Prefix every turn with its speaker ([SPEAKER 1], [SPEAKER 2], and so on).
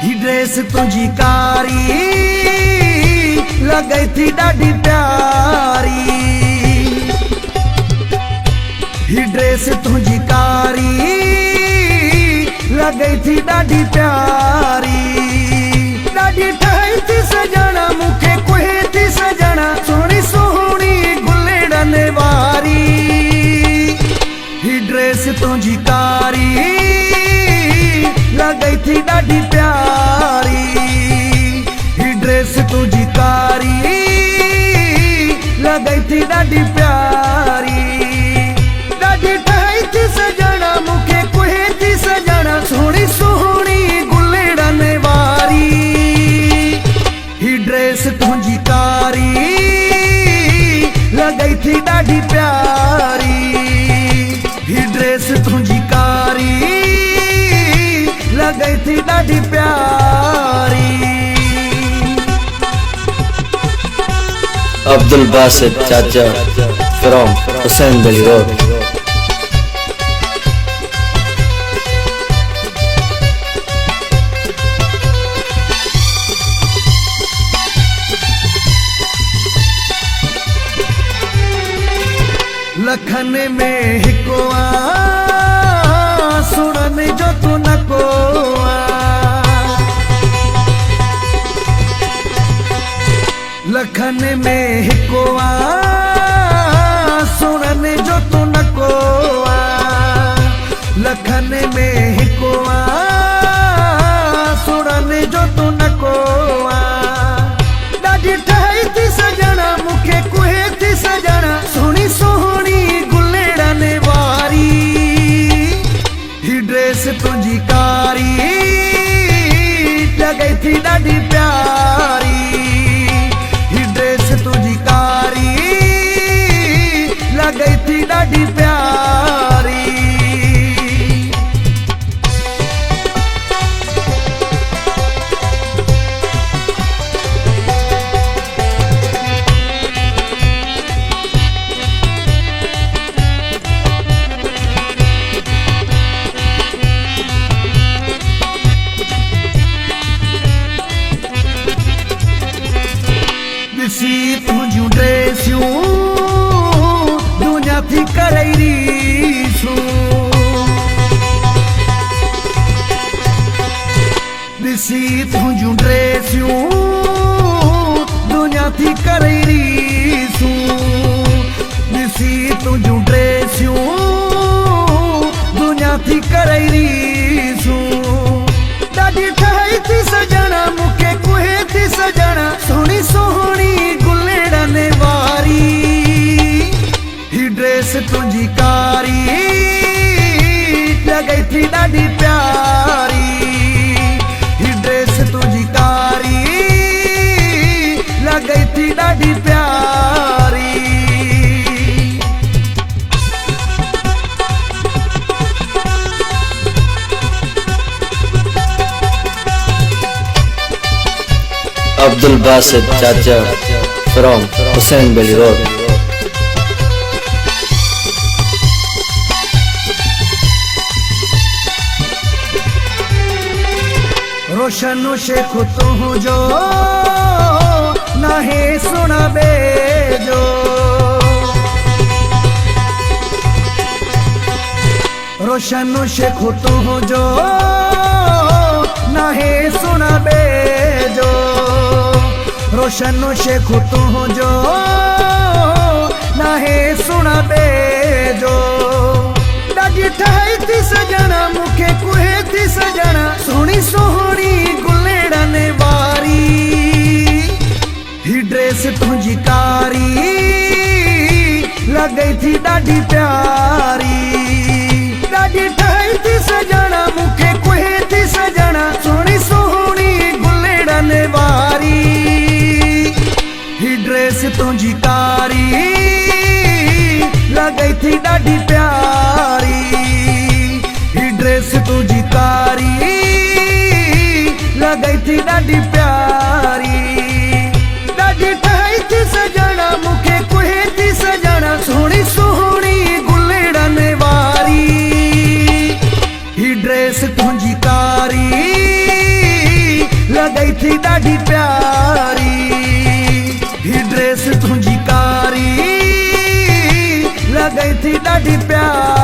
[SPEAKER 1] ही ड्रेस तुझी कारी लगे थी ॾाढी प्यारी। ही ड्रेस तुझी कारी लगे थी ॾाढी प्यारी। ॾाढी ठही थी सजना मूंखे कुहे थी सजना सोहणी सोहणी गुलेड़नि वारी। ही ड्रेस तुझी कारी लगे थी ॾाढी प्यारी। ही ड्रेस तुझी कारी लगे थी ॾाढी प्यारी। ॾाढी ठही थी सजना मूंखे कुहे थी सजना सोहणी सोहणी गुलेड़नि वारी। ही ड्रेस तुझी कारी लगे थी ॾाढी प्यारी। ही ड्रेस तुझी कारी लगे थी ॾाढी प्यारी।
[SPEAKER 2] अब्दुल बासित चाचा फ्रॉम हुसैन गली रोड।
[SPEAKER 1] लखन में हिको सुनने जो तू न को लखन में हिको सुनने जो तू न को लखन में हिको सुनने जो तू न को। ॾाढी ठही थी सजना मूंखे कुहे थी सजना सोहणी सोहणी गुलेड़नि वारी। ही ड्रेस तुझी कारी लगे थी ॾाढी प्यारी। ही ड्रेस तुझी कारी लगे थी ॾाढी प्यारी। ॾिसी तुझियूं ड्रेसियूं दुनिया थी करई रीसूं। ॾिसी तुझियूं ड्रेसियूं दुनिया थी करई रीसूं। ॾिसी तुझियूं ड्रेसियूं दुनिया थी करई रीसूं। ॾाढी ठही थी सजना मूंखे कुहे थी सजना सोहणी सोहणी गुलेड़नि वारी। ही ड्रेस तुझी कारी लगे थी ॾाढी प्यारी। ही ड्रेस तुझी कारी लगे थी ॾाढी प्यारी।
[SPEAKER 2] अब्दुल बासित चाचा फ्रॉम हुसैन गली रोड।
[SPEAKER 1] रोशन शेख तुझो नाहे सुना बेजो। रोशन शेख तुझो नाहे सुना बेजो। रोशन शेख तुझो नाहे सुना बेजो। ॾाढी ठही थी सजना मूंखे कुहे थी सजना सोहणी सोहणी गुलेड़नि वारी। ही ड्रेस तुझी कारी लगे थी ॾाढी प्यारी। ॾाढी ठही थी सजना मूंखे कुहे थी सजना सोहणी सोहणी गुलेड़नि वारी। ही ड्रेस तुझी कारी लगे थी ॾाढी प्यारी। ही ड्रेस तुझी कारी लगे थी ॾाढी प्यारी। ॾाढी ठही थी सजना मूंखे कुहे थी सजना सोहणी सोहणी गुलेड़नि वारी। ही ड्रेस तुझी कारी लगई थी ॾाढी प्यारी ही ड्रेस तुंहिंजी कारी लगई थी ॾाढी प्यारी।